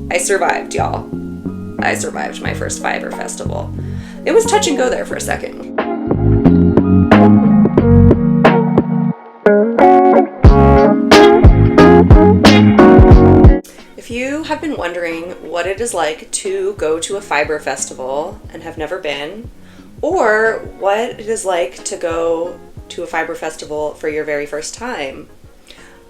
I survived, y'all. I survived my first fiber festival. It was touch and go there for a second. If you have been wondering what it is like to go to a fiber festival and have never been, or what it is like to go to a fiber festival for your very first time,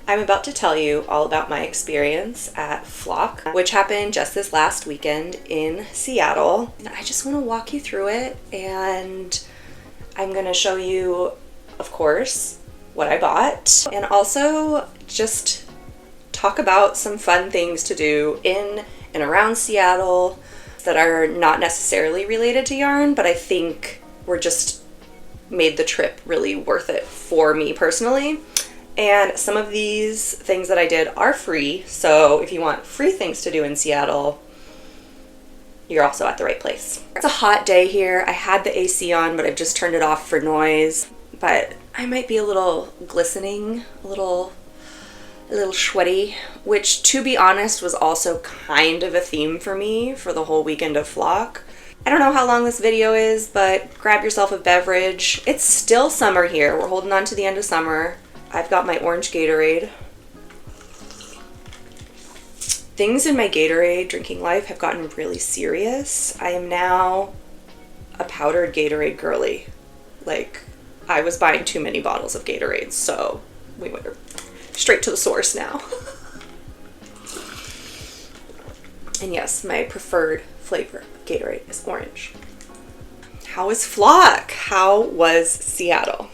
I'm about to tell you all about my experience at Flock, which happened just this last weekend in Seattle. And I just want to walk you through it, and I'm going to show you, of course, what I bought, and also just talk about some fun things to do in and around Seattle that are not necessarily related to yarn, but I think were just made the trip really worth it for me personally. And some of these things that I did are free, so if you want free things to do in Seattle, you're also at the right place. It's a hot day here. I had the AC on, but I've just turned it off for noise. But I might be a little glistening, a little sweaty, which, to be honest, was also kind of a theme for me for the whole weekend of Flock. I don't know how long this video is, but grab yourself a beverage. It's still summer here. We're holding on to the end of summer. I've got my orange Gatorade. Things in my Gatorade drinking life have gotten really serious. I am now a powdered Gatorade girly. Like, I was buying too many bottles of Gatorade, so we went straight to the source now. And yes, my preferred flavor of Gatorade is orange. How was Flock? How was Seattle?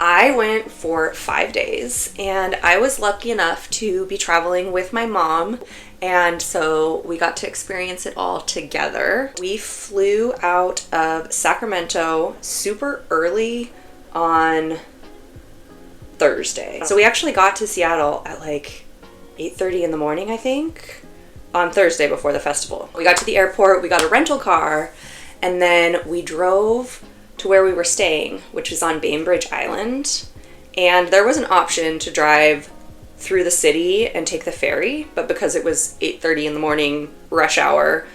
I went for 5 days, and I was lucky enough to be traveling with my mom, and so we got to experience it all together. We flew out of Sacramento super early on Thursday. So we actually got to Seattle at like 8:30 in the morning, I think, on Thursday before the festival. We got to the airport, we got a rental car, and then we drove to where we were staying, which is on Bainbridge Island. And there was an option to drive through the city and take the ferry, but because it was 8:30 in the morning, rush hour,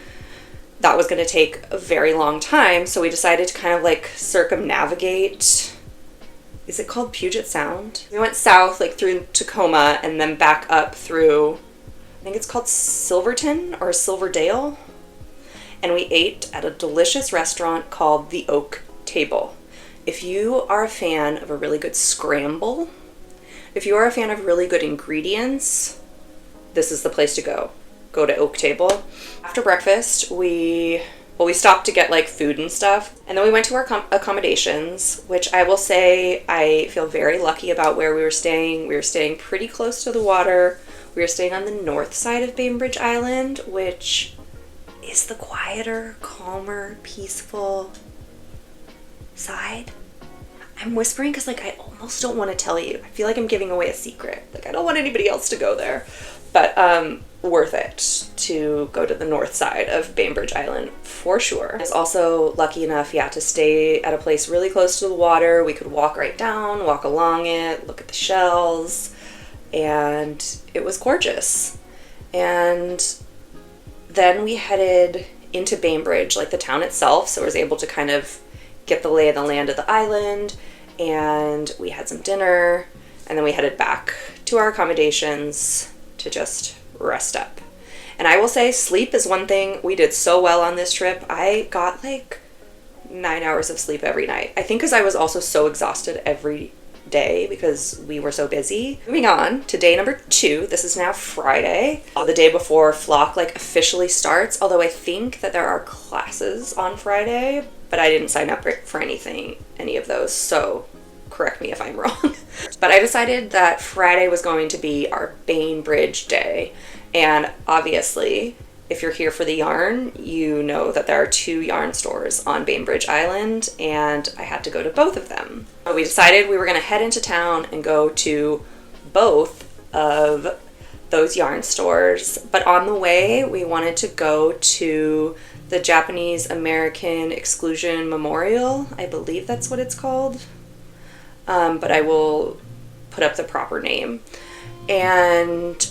that was going to take a very long time. So we decided to kind of like circumnavigate. Is it called Puget Sound? We went south, like through Tacoma, and then back up through, I think it's called Silverton or Silverdale. And we ate at a delicious restaurant called the Oak Table. If you are a fan of a really good scramble, if you are a fan of really good ingredients, this is the place to go. Go to Oak Table. After breakfast, we stopped to get like food and stuff, and then we went to our accommodations, which I will say I feel very lucky about where we were staying. We were staying pretty close to the water. We were staying on the north side of Bainbridge Island, which is the quieter, calmer, peaceful side. I'm whispering because like I almost don't want to tell you. I feel like I'm giving away a secret. Like I don't want anybody else to go there. But worth it to go to the north side of Bainbridge Island for sure. I was also lucky enough, to stay at a place really close to the water. We could walk right down, walk along it, look at the shells, and it was gorgeous. And then we headed into Bainbridge, like the town itself, so I was able to kind of get the lay of the land of the island, and we had some dinner, and then we headed back to our accommodations to just rest up. And I will say sleep is one thing we did so well on this trip. I got like 9 hours of sleep every night. I think because I was also so exhausted every day because we were so busy. Moving on to day number 2. This is now Friday, the day before Flock like officially starts, although I think that there are classes on Friday, but I didn't sign up for any of those, so correct me if I'm wrong. But I decided that Friday was going to be our Bainbridge day, and obviously if you're here for the yarn, you know that there are 2 yarn stores on Bainbridge Island, and I had to go to both of them. We decided we were going to head into town and go to both of those yarn stores, but on the way we wanted to go to the Japanese American Exclusion Memorial. I believe that's what it's called, but I will put up the proper name. And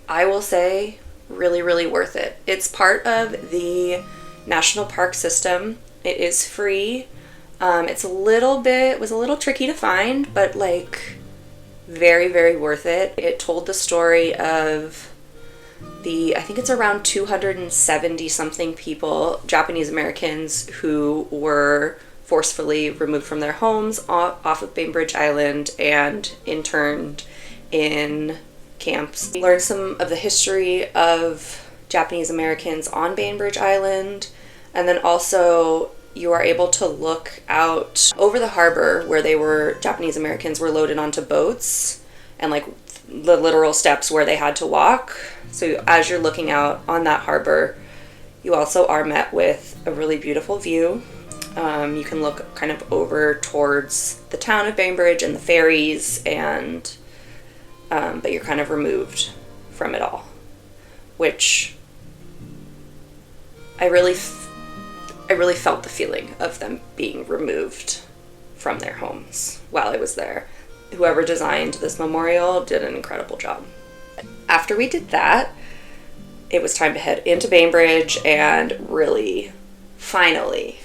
I will say really, really worth it. It's part of the national park system. It is free. Was a little tricky to find, but like very, very worth it. It told the story of I think it's around 270 something people, Japanese Americans, who were forcefully removed from their homes off of Bainbridge Island and interned in camps. Learn some of the history of Japanese Americans on Bainbridge Island, and then also you are able to look out over the harbor where Japanese Americans were loaded onto boats, and like the literal steps where they had to walk. So as you're looking out on that harbor, you also are met with a really beautiful view. You can look kind of over towards the town of Bainbridge and the ferries, and but you're kind of removed from it all, which I really felt the feeling of them being removed from their homes while I was there. Whoever designed this memorial did an incredible job. After we did that, it was time to head into Bainbridge and really, finally,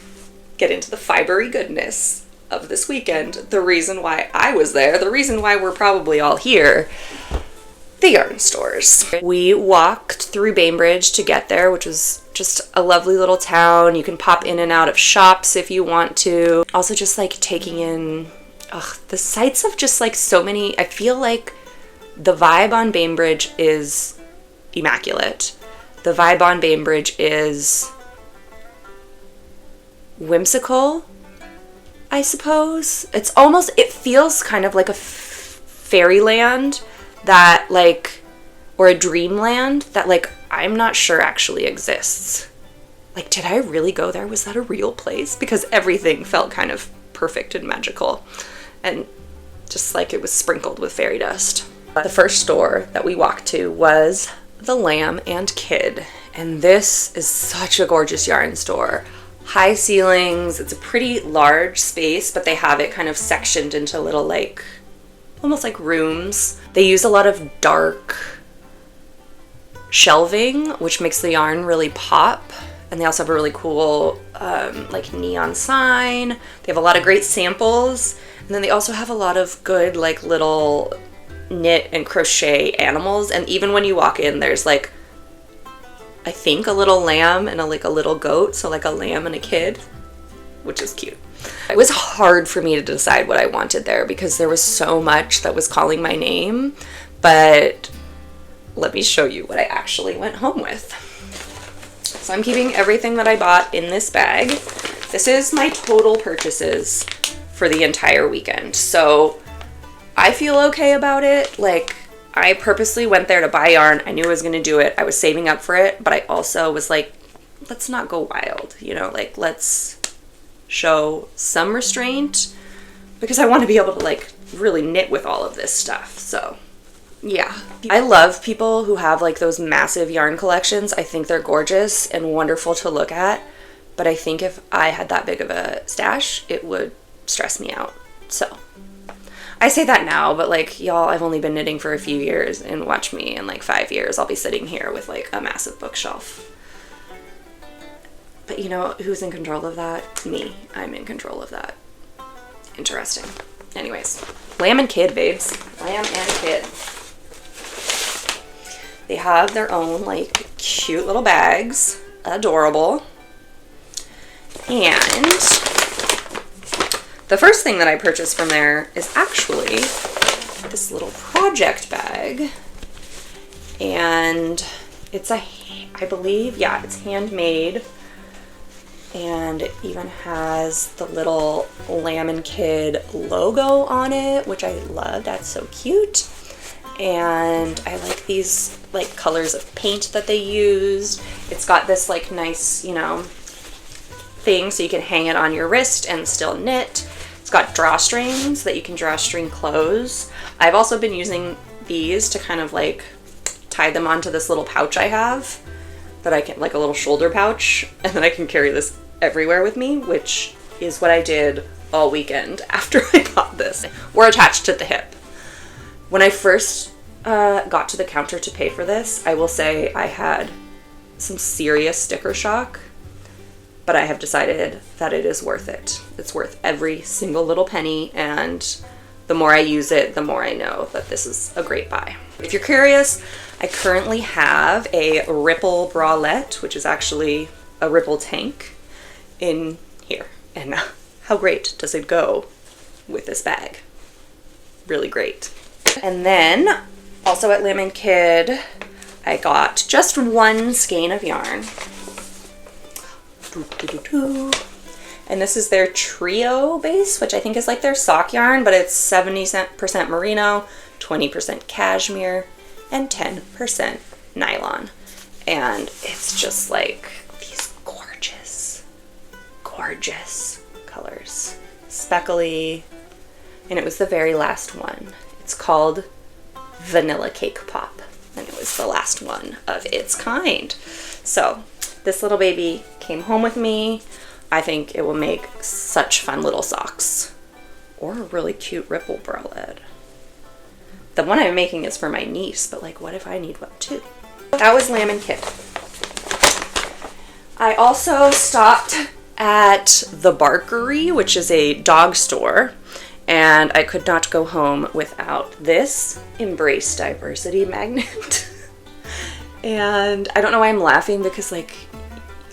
get into the fibery goodness of this weekend. The reason why I was there, the reason why we're probably all here, the yarn stores. We walked through Bainbridge to get there, which was just a lovely little town. You can pop in and out of shops if you want to. Also just like taking in the sights of just like so many. I feel like the vibe on Bainbridge is immaculate. The vibe on Bainbridge is whimsical, I suppose. It feels kind of like a fairyland that like, or a dreamland that like I'm not sure actually exists. Like, did I really go there? Was that a real place? Because everything felt kind of perfect and magical, and just like it was sprinkled with fairy dust. The first store that we walked to was the Lamb and Kid, and this is such a gorgeous yarn store. High ceilings, it's a pretty large space, but they have it kind of sectioned into little like, almost like rooms. They use a lot of dark shelving, which makes the yarn really pop. And they also have a really cool like neon sign. They have a lot of great samples. And then they also have a lot of good like little knit and crochet animals. And even when you walk in, there's like, I think a little lamb and a little goat. So like a lamb and a kid, which is cute. It was hard for me to decide what I wanted there because there was so much that was calling my name. But let me show you what I actually went home with. So I'm keeping everything that I bought in this bag. This is my total purchases for the entire weekend. So I feel okay about it. Like, I purposely went there to buy yarn. I knew I was going to do it. I was saving up for it, but I also was like, let's not go wild, you know, like let's show some restraint because I want to be able to like really knit with all of this stuff. So yeah, I love people who have like those massive yarn collections. I think they're gorgeous and wonderful to look at, but I think if I had that big of a stash, it would stress me out. So I say that now, but like, y'all, I've only been knitting for a few years, and watch me in like 5 years, I'll be sitting here with like a massive bookshelf. But you know who's in control of that? Me. I'm in control of that. Interesting. Anyways, Lamb and Kid, babes. Lamb and Kid. They have their own like cute little bags. Adorable. And the first thing that I purchased from there is actually this little project bag. And it's I believe, yeah, it's handmade. And it even has the little Lamb and Kid logo on it, which I love. That's so cute. And I like these like colors of paint that they used. It's got this like nice, you know, thing so you can hang it on your wrist and still knit. It's got drawstrings that you can drawstring clothes. I've also been using these to kind of like tie them onto this little pouch I have that I can, like a little shoulder pouch, and then I can carry this everywhere with me, which is what I did all weekend after I got this. We're attached to the hip. When I first got to the counter to pay for this, I will say I had some serious sticker shock, but I have decided that it is worth it. It's worth every single little penny, and the more I use it, the more I know that this is a great buy. If you're curious, I currently have a Ripple bralette, which is actually a Ripple tank, in here. And how great does it go with this bag? Really great. And then also at Lamb & Kid, I got just one skein of yarn. And this is their trio base, which I think is like their sock yarn, but it's 70% merino, 20% cashmere, and 10% nylon. And it's just like these gorgeous, gorgeous colors. Speckly. And it was the very last one. It's called Vanilla Cake Pop. And it was the last one of its kind. So this little baby came home with me. I think it will make such fun little socks. Or a really cute Ripple bralette. The one I'm making is for my niece, but like, what if I need one too? That was Lamb & Kid. I also stopped at the Barkery, which is a dog store, and I could not go home without this Embrace Diversity magnet. And I don't know why I'm laughing, because like,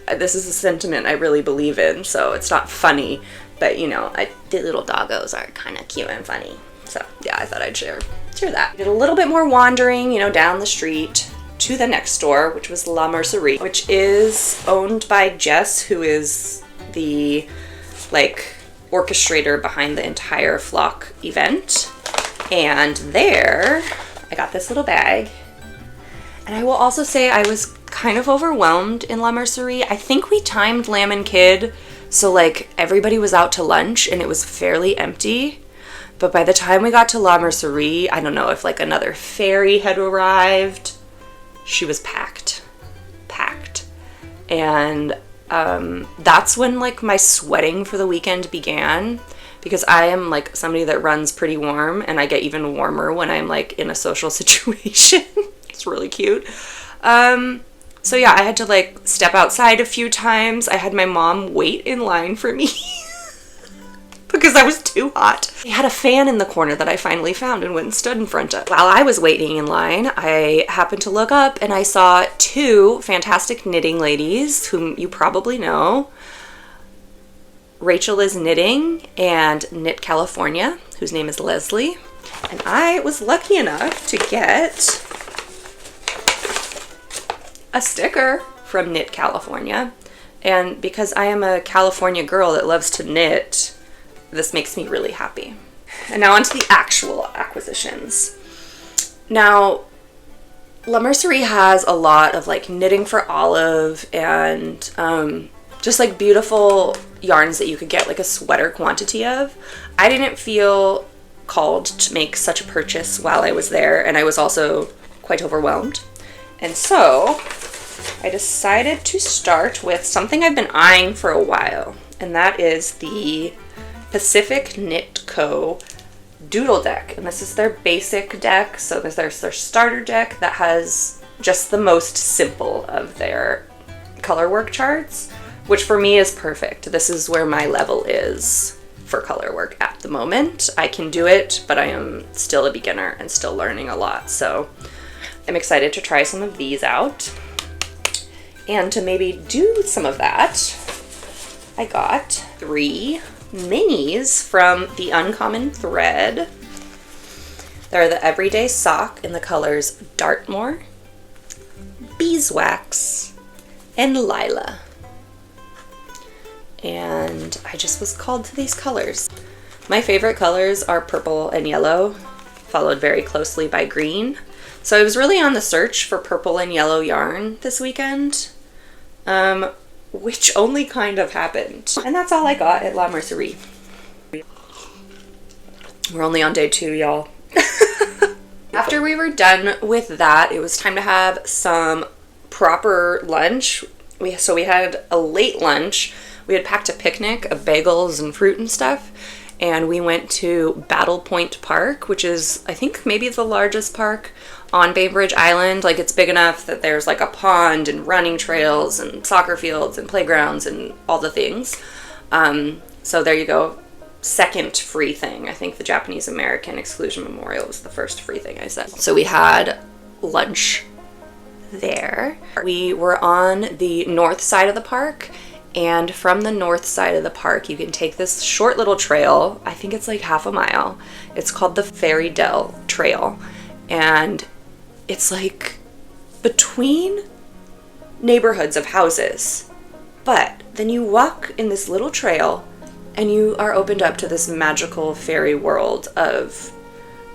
this is a sentiment I really believe in, so it's not funny, but you know, the little doggos are kind of cute and funny. So yeah, I thought I'd share that. Did a little bit more wandering, you know, down the street to the next store, which was La Mercerie, which is owned by Jess, who is the like orchestrator behind the entire flock event. And there I got this little bag. And I will also say I was kind of overwhelmed in La Mercerie. I think we timed Lamb & Kid, so like everybody was out to lunch and it was fairly empty. But by the time we got to La Mercerie, I don't know if like another ferry had arrived. She was packed. And that's when like my sweating for the weekend began, because I am like somebody that runs pretty warm, and I get even warmer when I'm like in a social situation. It's really cute. So yeah, I had to like step outside a few times. I had my mom wait in line for me because I was too hot. They had a fan in the corner that I finally found and went and stood in front of. While I was waiting in line, I happened to look up and I saw two fantastic knitting ladies whom you probably know. Rachel is Knitting and Knit California, whose name is Leslie. And I was lucky enough to get a sticker from Knit California. And because I am a California girl that loves to knit, this makes me really happy. And now on to the actual acquisitions. Now, La Mercerie has a lot of like knitting for Olive and just like beautiful yarns that you could get like a sweater quantity of. I didn't feel called to make such a purchase while I was there, and I was also quite overwhelmed. And so I decided to start with something I've been eyeing for a while, and that is the Pacific Knit Co. Doodle deck. And this is their basic deck. So there's their starter deck that has just the most simple of their color work charts, which for me is perfect. This is where my level is for color work at the moment. I can do it, but I am still a beginner and still learning a lot. So I'm excited to try some of these out. And to maybe do some of that, I got 3 minis from the Uncommon Thread. They're the Everyday Sock in the colors Dartmoor, Beeswax, and Lila. And I just was called to these colors. My favorite colors are purple and yellow, followed very closely by green. So I was really on the search for purple and yellow yarn this weekend, which only kind of happened. And that's all I got at La Mercerie. We're only on day 2, y'all. After we were done with that, it was time to have some proper lunch. So we had a late lunch. We had packed a picnic of bagels and fruit and stuff. And we went to Battle Point Park, which is, I think, maybe the largest park on Bainbridge Island. Like, it's big enough that there's like a pond and running trails and soccer fields and playgrounds and all the things. So there you go. Second free thing. I think the Japanese American Exclusion Memorial was the first free thing I said. So we had lunch there. We were on the north side of the park, and from the north side of the park you can take this short little trail. I think it's like half a mile. It's called the Ferry Dell Trail, and it's like between neighborhoods of houses, but then you walk in this little trail and you are opened up to this magical fairy world of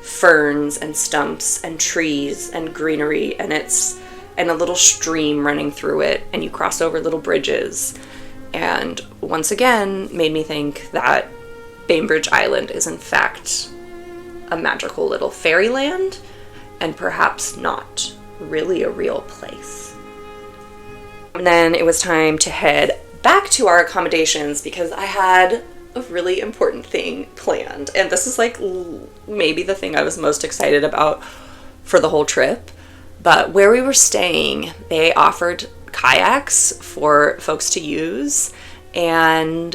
ferns and stumps and trees and greenery, and a little stream running through it, and you cross over little bridges. And once again made me think that Bainbridge Island is in fact a magical little fairyland, and perhaps not really a real place. And then it was time to head back to our accommodations because I had a really important thing planned, and this is like maybe the thing I was most excited about for the whole trip. But where we were staying, they offered kayaks for folks to use, and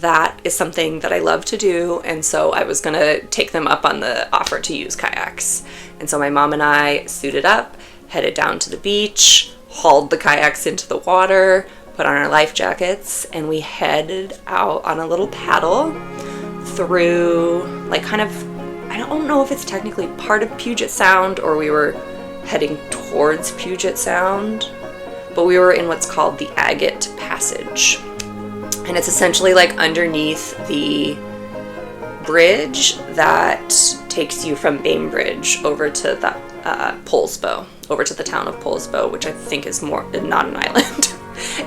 that is something that I love to do, and so I was gonna take them up on the offer to use kayaks. And so my mom and I suited up, headed down to the beach, hauled the kayaks into the water, put on our life jackets, and we headed out on a little paddle through, like, kind of, I don't know if it's technically part of Puget Sound or we were heading towards Puget Sound, but we were in what's called the Agate Passage. And it's essentially like underneath the bridge that takes you from Bainbridge over to the Poulsbo, over to the town of Poulsbo, which I think is more not an island.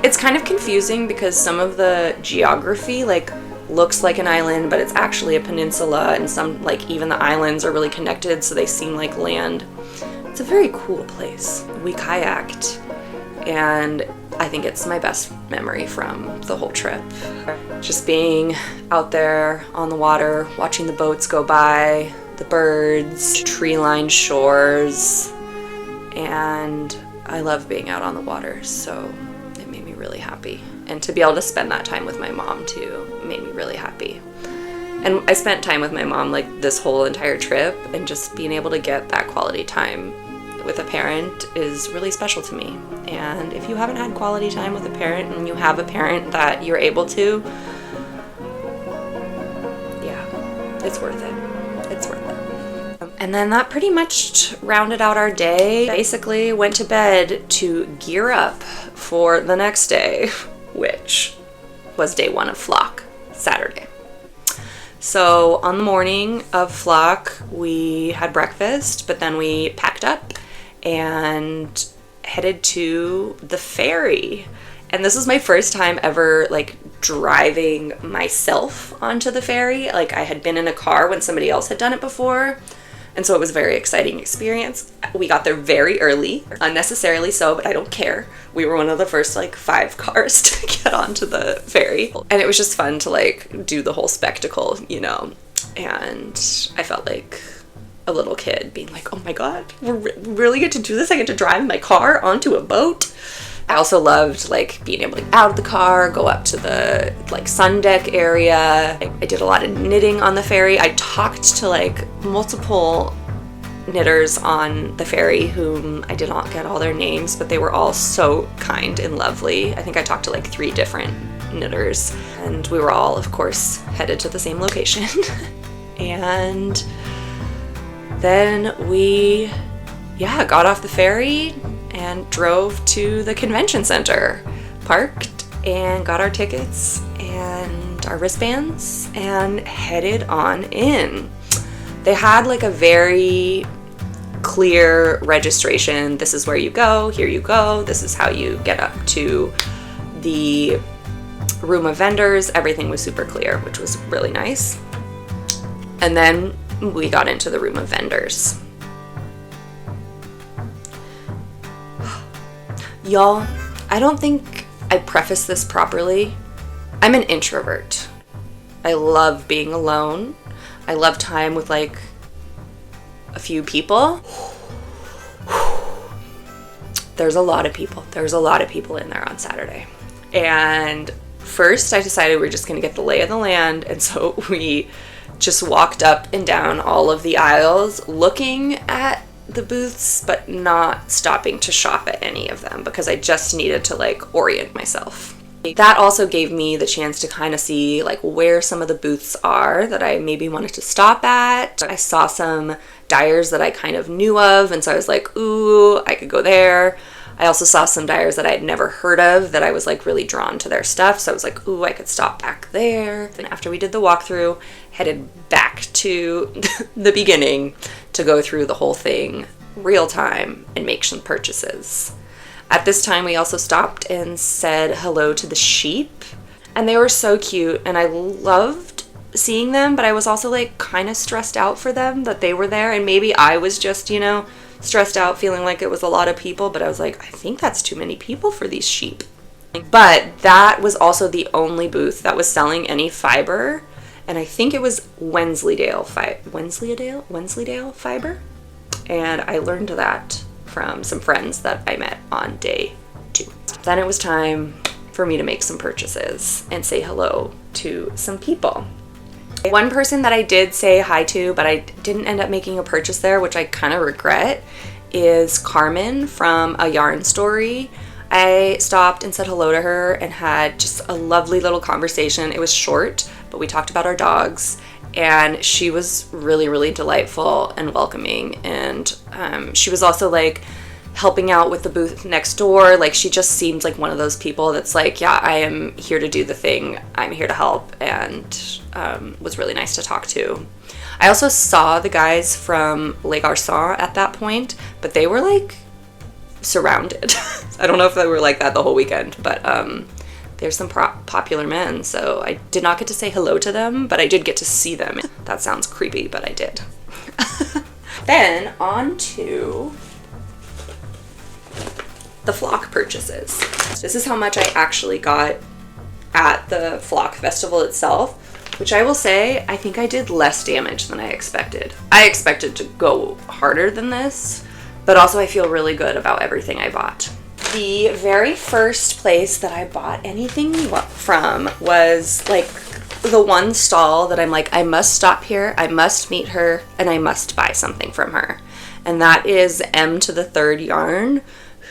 It's kind of confusing because some of the geography like looks like an island, but it's actually a peninsula, and some, like, even the islands are really connected, so they seem like land. It's a very cool place. We kayaked, and I think it's my best memory from the whole trip. Just being out there on the water, watching the boats go by, the birds, tree-lined shores, and I love being out on the water, so it made me really happy. And to be able to spend that time with my mom too made me really happy. And I spent time with my mom like this whole entire trip, and just being able to get that quality time with a parent is really special to me. And if you haven't had quality time with a parent and you have a parent that you're able to, yeah, it's worth it. It's worth it. And then that pretty much rounded out our day. Basically went to bed to gear up for the next day, which was day one of Flock, Saturday. So on the morning of Flock, we had breakfast, but then we packed up and headed to the ferry. And this was my first time ever like driving myself onto the ferry. Like, I had been in a car when somebody else had done it before, and so it was a very exciting experience. We got there very early, unnecessarily so, but I don't care. We were one of the first like 5 cars to get onto the ferry, and it was just fun to like do the whole spectacle, you know. And I felt like a little kid being like, oh my god, we really get to do this? I get to drive my car onto a boat. I also loved like being able to get out of the car, go up to the like sun deck area. I did a lot of knitting on the ferry. I talked to like multiple knitters on the ferry whom I did not get all their names, but they were all so kind and lovely. I think I talked to like 3 different knitters, and we were all, of course, headed to the same location. And then we, got off the ferry and drove to the convention center, parked and got our tickets and our wristbands and headed on in. They had like a very clear registration. This is where you go, here you go, this is how you get up to the room of vendors. Everything was super clear, which was really nice. And then we got into the room of vendors. Y'all, I don't think I prefaced this properly. I'm an introvert. I love being alone. I love time with like a few people. There's a lot of people. There's a lot of people in there on Saturday. And first I decided we're just going to get the lay of the land. And so we just walked up and down all of the aisles looking at the booths, but not stopping to shop at any of them because I just needed to like orient myself. That also gave me the chance to kind of see like where some of the booths are that I maybe wanted to stop at. I saw some dyers that I kind of knew of, and so I was like, ooh, I could go there. I also saw some dyers that I had never heard of that I was like really drawn to their stuff, so I was like, ooh, I could stop back there. And after we did the walkthrough, headed back to the beginning to go through the whole thing real time and make some purchases. At this time, we also stopped and said hello to the sheep, and they were so cute, and I loved seeing them, but I was also like kind of stressed out for them that they were there, and maybe I was just, you know, stressed out feeling like it was a lot of people, but I was like, I think that's too many people for these sheep. But that was also the only booth that was selling any fiber, and I think it was Wensleydale fiber, and I learned that from some friends that I met on day 2. Then it was time for me to make some purchases and say hello to some people. One person that I did say hi to, but I didn't end up making a purchase there, which I kind of regret, is Carmen from A Yarn Story. I stopped and said hello to her and had just a lovely little conversation. It was short, but we talked about our dogs, and she was really, really delightful and welcoming. And she was also like helping out with the booth next door. Like, she just seemed like one of those people that's like, yeah, I am here to do the thing. I'm here to help, and was really nice to talk to. I also saw the guys from Les Garçons at that point, but they were like surrounded. I don't know if they were like that the whole weekend, but there's some popular men, so I did not get to say hello to them, but I did get to see them. That sounds creepy, but I did. Then on to the flock purchases. This is how much I actually got at the flock festival itself, which I will say, I think I did less damage than I expected. I expected to go harder than this, but also I feel really good about everything I bought. The very first place that I bought anything from was like the one stall that I'm like, I must stop here, I must meet her, and I must buy something from her. And that is Emtothethird Yarn,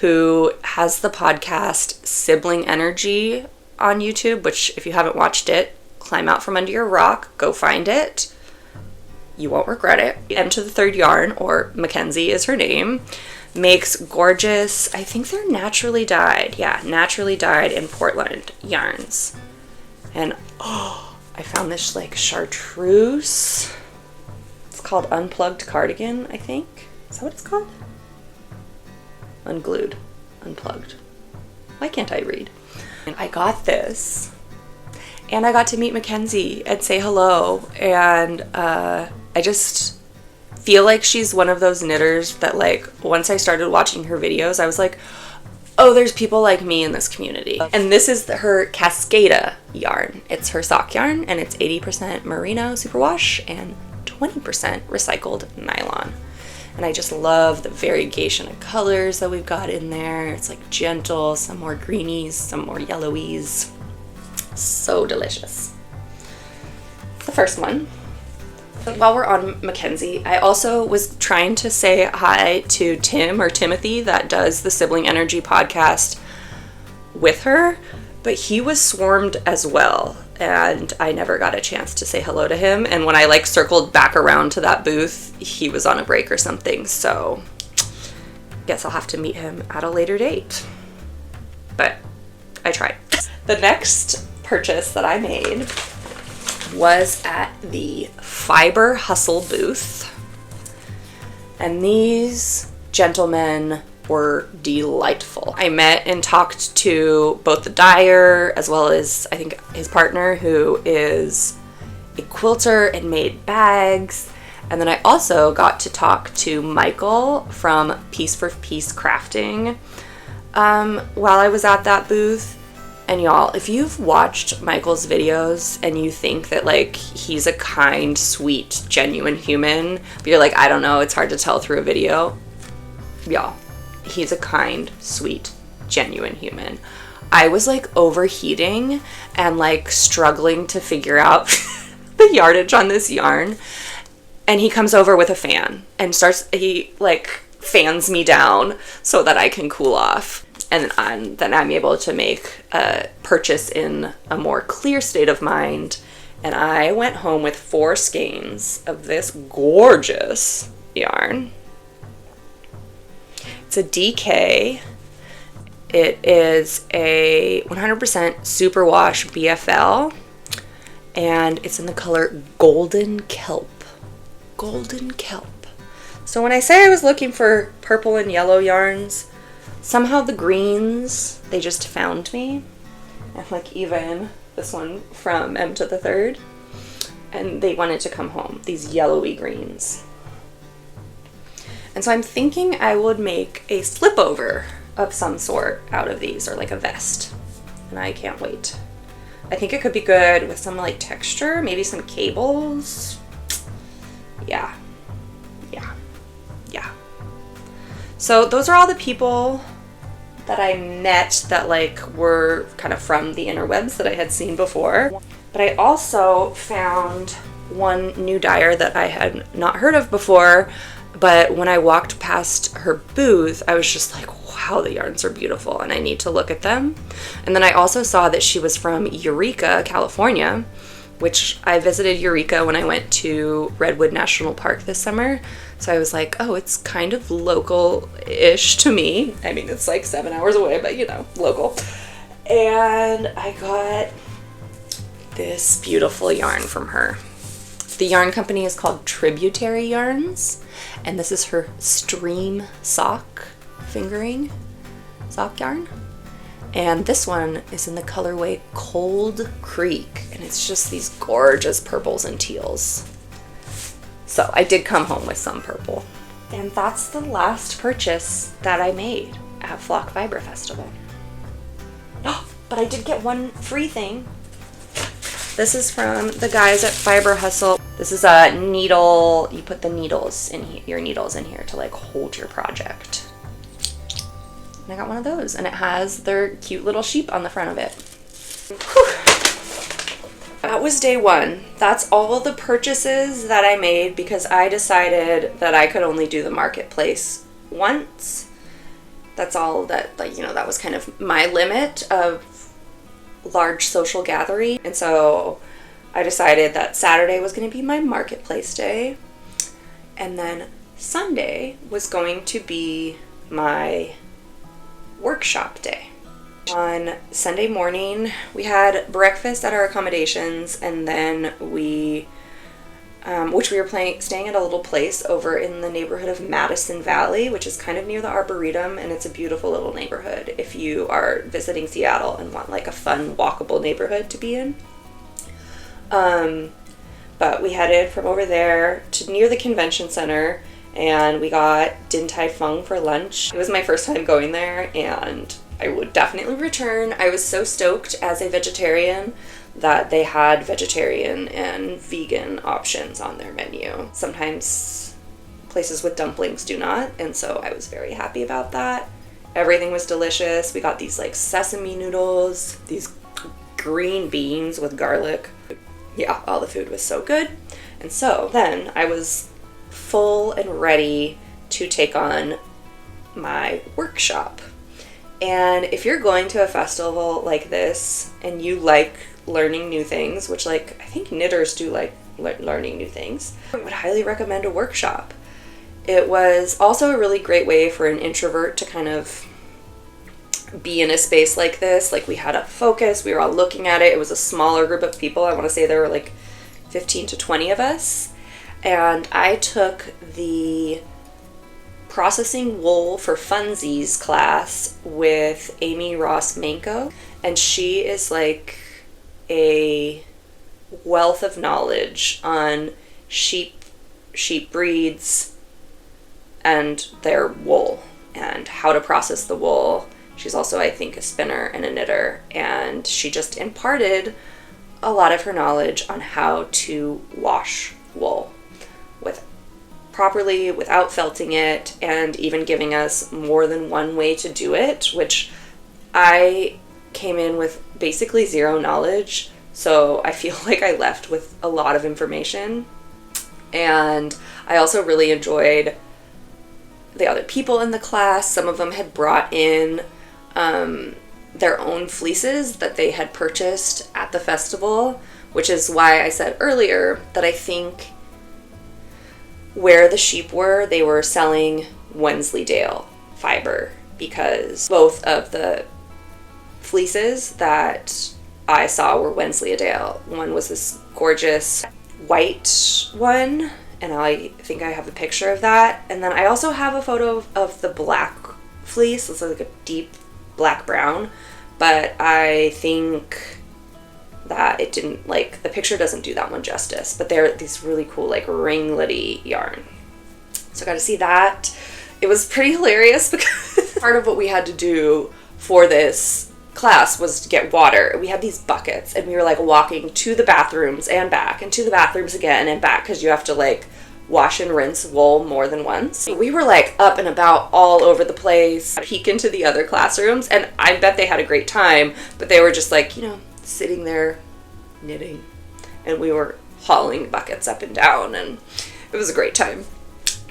who has the podcast Sibling Energy on YouTube, which if you haven't watched it, climb out from under your rock, go find it. You won't regret it. Emtothethird Yarn, or Mackenzie is her name, makes gorgeous, I think they're naturally dyed. Yeah, naturally dyed in Portland yarns. And oh, I found this like chartreuse. It's called Unplugged Cardigan, I think. Is that what it's called? Unglued. Unplugged. Why can't I read? And I got this. And I got to meet Mackenzie and say hello. And I just feel like she's one of those knitters that, like, once I started watching her videos, I was like, oh, there's people like me in this community. And this is her Cascada yarn. It's her sock yarn, and it's 80% merino superwash and 20% recycled nylon. And I just love the variegation of colors that we've got in there. It's like gentle, some more greenies, some more yellowies. So delicious. The first one. While we're on Mackenzie, I also was trying to say hi to Tim or Timothy that does the Sibling Energy podcast with her, but he was swarmed as well, and I never got a chance to say hello to him. And when I like circled back around to that booth, he was on a break or something, so guess I'll have to meet him at a later date. But I tried. The next purchase that I made was at the Fiber Hustle booth, and these gentlemen were delightful. I met and talked to both the dyer as well as I think his partner, who is a quilter and made bags, and then I also got to talk to Michael from Piece for Piece Crafting while I was at that booth. And y'all, if you've watched Michael's videos and you think that like he's a kind, sweet, genuine human, but you're like, I don't know, it's hard to tell through a video. Y'all, he's a kind, sweet, genuine human. I was like overheating and like struggling to figure out the yardage on this yarn. And he comes over with a fan and he like fans me down so that I can cool off. And then I'm able to make a purchase in a more clear state of mind. And I went home with 4 skeins of this gorgeous yarn. It's a DK. It is a 100% superwash BFL. And it's in the color Golden Kelp. Golden Kelp. So when I say I was looking for purple and yellow yarns, somehow the greens, they just found me. And like even this one from Emtothethird. And they wanted to come home, these yellowy greens. And so I'm thinking I would make a slip over of some sort out of these, or like a vest. And I can't wait. I think it could be good with some like texture, maybe some cables. Yeah. So those are all the people that I met that like were kind of from the interwebs that I had seen before. But I also found one new dyer that I had not heard of before, but when I walked past her booth, I was just like, wow, the yarns are beautiful and I need to look at them. And then I also saw that she was from Eureka, California, which I visited Eureka when I went to Redwood National Park this summer. So I was like, oh, it's kind of local-ish to me. I mean, it's like 7 hours away, but you know, local. And I got this beautiful yarn from her. The yarn company is called Tributary Yarns, and this is her Stream sock fingering sock yarn. And this one is in the colorway Cold Creek, and it's just these gorgeous purples and teals. So I did come home with some purple. And that's the last purchase that I made at Flock Fiber Festival. Oh, but I did get one free thing. This is from the guys at Fiber Hustle. This is a needle. You put the needles in here, your needles in here to like hold your project. And I got one of those, and it has their cute little sheep on the front of it. Whew. That was day 1. That's all the purchases that I made because I decided that I could only do the marketplace once. That's all that, like, you know, that was kind of my limit of large social gathering. And so I decided that Saturday was going to be my marketplace day. And then Sunday was going to be my workshop day. On Sunday morning, we had breakfast at our accommodations, and then we, which we were staying at a little place over in the neighborhood of Madison Valley, which is kind of near the Arboretum, and it's a beautiful little neighborhood if you are visiting Seattle and want like a fun, walkable neighborhood to be in. But we headed from over there to near the convention center, and we got Din Tai Fung for lunch. It was my first time going there, and I would definitely return. I was so stoked as a vegetarian that they had vegetarian and vegan options on their menu. Sometimes places with dumplings do not, and so I was very happy about that. Everything was delicious. We got these like sesame noodles, these green beans with garlic. Yeah, all the food was so good. And so then I was full and ready to take on my workshop. And if you're going to a festival like this and you like learning new things, which like I think knitters do like learning new things, I would highly recommend a workshop. It was also a really great way for an introvert to kind of be in a space like this. Like we had a focus, we were all looking at it. It was a smaller group of people. I want to say there were like 15 to 20 of us. And I took the Processing Wool for Funsies class with Amy Ross Manko, and she is like a wealth of knowledge on sheep breeds and their wool and how to process the wool, She's also, I think, a spinner and a knitter, and she just imparted a lot of her knowledge on how to wash wool properly without felting it, and even giving us more than one way to do it, which I came in with basically zero knowledge, so I feel like I left with a lot of information. And I also really enjoyed the other people in the class. Some of them had brought in their own fleeces that they had purchased at the festival, which is why I said earlier that I think where the sheep were, they were selling Wensleydale fiber, because both of the fleeces that I saw were Wensleydale. One was this gorgeous white one, and I think I have a picture of that. And then I also have a photo of the black fleece. It's like a deep black brown, but I think that it didn't, like, the picture doesn't do that one justice, but they're these really cool, like, ringlety yarn. So I got to see that. It was pretty hilarious because part of what we had to do for this class was to get water. We had these buckets, and we were like walking to the bathrooms and back, and to the bathrooms again and back, because you have to like wash and rinse wool more than once. We were like up and about all over the place, peek into the other classrooms, and I bet they had a great time, but they were just like, you know, sitting there knitting, and we were hauling buckets up and down, and it was a great time.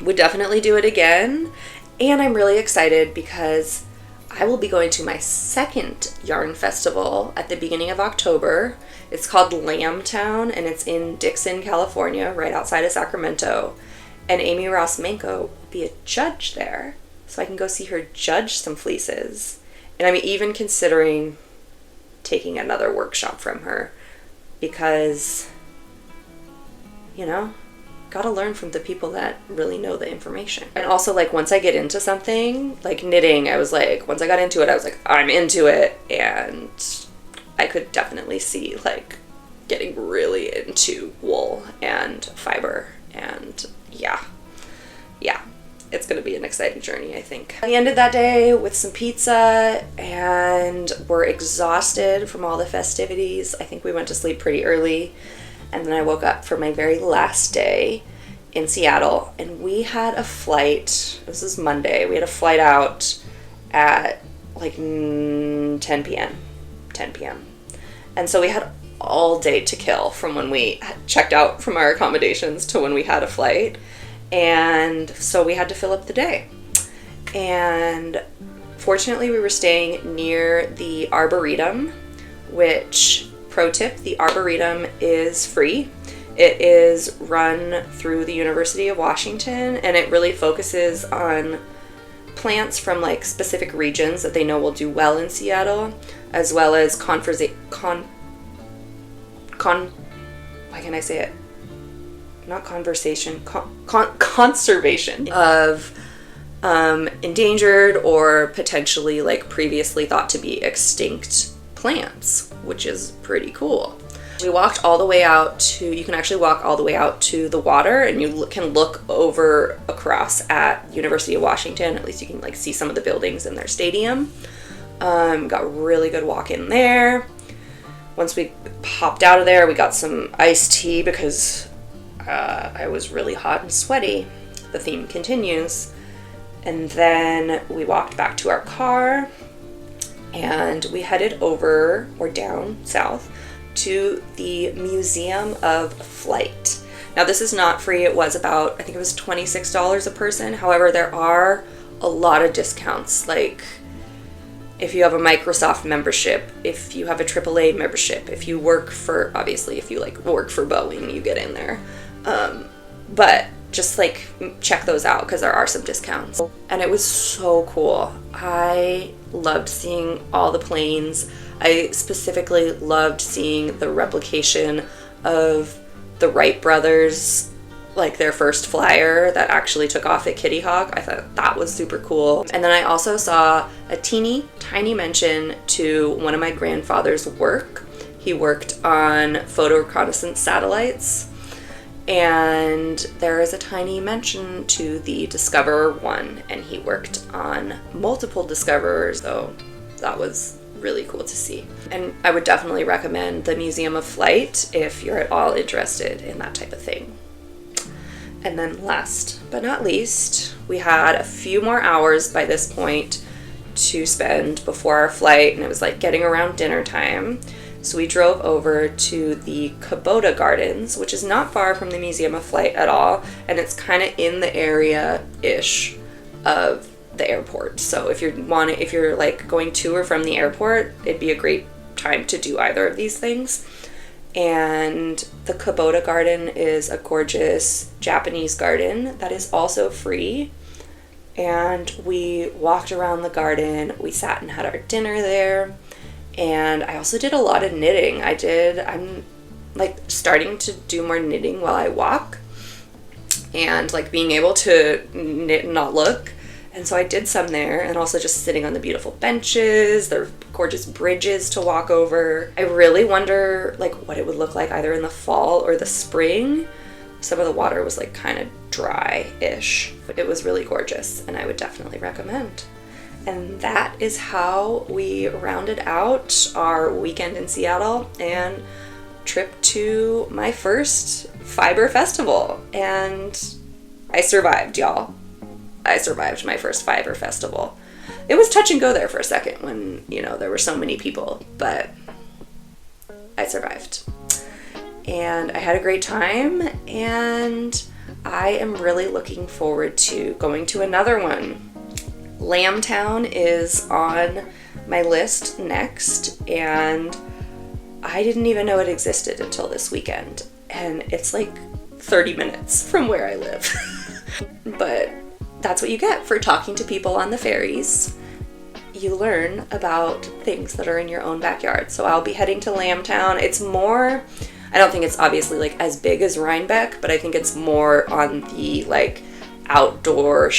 Would definitely do it again. And I'm really excited because I will be going to my second yarn festival at the beginning of October. It's called Lambtown, and it's in Dixon, California, right outside of Sacramento. And Amy Rossmanko will be a judge there, so I can go see her judge some fleeces. And I'm even considering taking another workshop from her, because, you know, gotta learn from the people that really know the information. And also, like, once I get into something, like knitting, I was like, once I got into it, I was like, I'm into it. And I could definitely see, like, getting really into wool and fiber. And yeah, it's gonna be an exciting journey, I think. We ended that day with some pizza, and we're exhausted from all the festivities. I think we went to sleep pretty early. And then I woke up for my very last day in Seattle, and we had a flight. This is Monday. We had a flight out at like 10 p.m. And so we had all day to kill from when we checked out from our accommodations to when we had a flight. And so we had to fill up the day. And fortunately, we were staying near the Arboretum, which, pro tip, the Arboretum is free. It is run through the University of Washington, and it really focuses on plants from like specific regions that they know will do well in Seattle, as well as conservation of endangered or potentially like previously thought to be extinct plants, which is pretty cool. We walked all the way out to, you can actually walk all the way out to the water, and you can look over across at University of Washington. At least you can like see some of the buildings in their stadium. Got really good walk in there. Once we popped out of there, we got some iced tea because I was really hot and sweaty. The theme continues. And then we walked back to our car, and we headed over, or down south, to the Museum of Flight. Now, this is not free. It was about, I think it was $26 a person. However, there are a lot of discounts, like if you have a Microsoft membership, if you have a AAA membership, if you work for, obviously, if you like work for Boeing, you get in there. But just like check those out because there are some discounts. And it was so cool. I loved seeing all the planes. I specifically loved seeing the replication of the Wright brothers, like their first flyer that actually took off at Kitty Hawk. I thought that was super cool. And then I also saw a teeny tiny mention to one of my grandfather's work. He worked on photo reconnaissance satellites. And there is a tiny mention to the Discoverer 1, and he worked on multiple Discoverers, so that was really cool to see. And I would definitely recommend the Museum of Flight if you're at all interested in that type of thing. And then last but not least, we had a few more hours by this point to spend before our flight, and it was like getting around dinner time. So we drove over to the Kubota Gardens, which is not far from the Museum of Flight at all, and it's kind of in the area-ish of the airport. So if you're like going to or from the airport, it'd be a great time to do either of these things. And the Kubota Garden is a gorgeous Japanese garden that is also free. And we walked around the garden, we sat and had our dinner there, and I also did a lot of knitting. I'm like starting to do more knitting while I walk, and like being able to knit and not look. And so I did some there, and also just sitting on the beautiful benches. There are gorgeous bridges to walk over. I really wonder like what it would look like either in the fall or the spring. Some of the water was like kind of dry-ish, but it was really gorgeous, and I would definitely recommend. And that is how we rounded out our weekend in Seattle and trip to my first fiber festival. And I survived, y'all. I survived my first fiber festival. It was touch and go there for a second when, there were so many people, but I survived. And I had a great time, and I am really looking forward to going to another one. Lambtown is on my list next, and I didn't even know it existed until this weekend. And it's like 30 minutes from where I live. But that's what you get for talking to people on the ferries. You learn about things that are in your own backyard. So I'll be heading to Lambtown. It's more, I don't think it's obviously like as big as Rhinebeck, but I think it's more on the like outdoor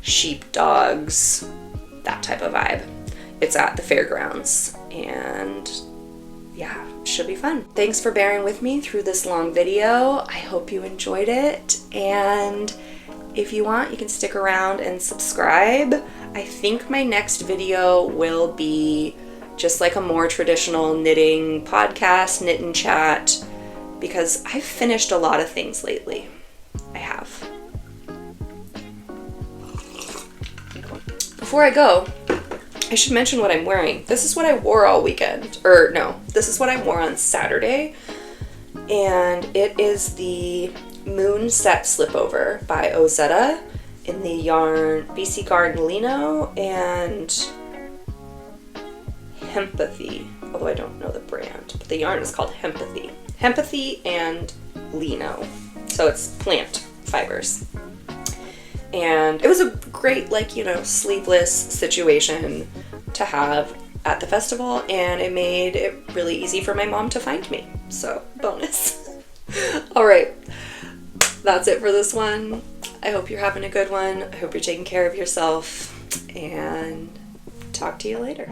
sheepdogs, that type of vibe. It's at the fairgrounds, and yeah, should be fun. Thanks for bearing with me through this long video. I hope you enjoyed it, and if you want, you can stick around and subscribe. I think my next video will be just like a more traditional knitting podcast, knit and chat, because I've finished a lot of things lately. I have. Before I go, I should mention what I'm wearing. This is what I wore all weekend. This is what I wore on Saturday. And it is the Moon Set Slipover by Ozetta in the yarn BC Garden Lino and Hempathy, although I don't know the brand, but the yarn is called Hempathy. Hempathy and Lino. So it's plant fibers. And it was a great, sleeveless situation to have at the festival, and it made it really easy for my mom to find me. So, bonus. All right. That's it for this one. I hope you're having a good one. I hope you're taking care of yourself, and talk to you later.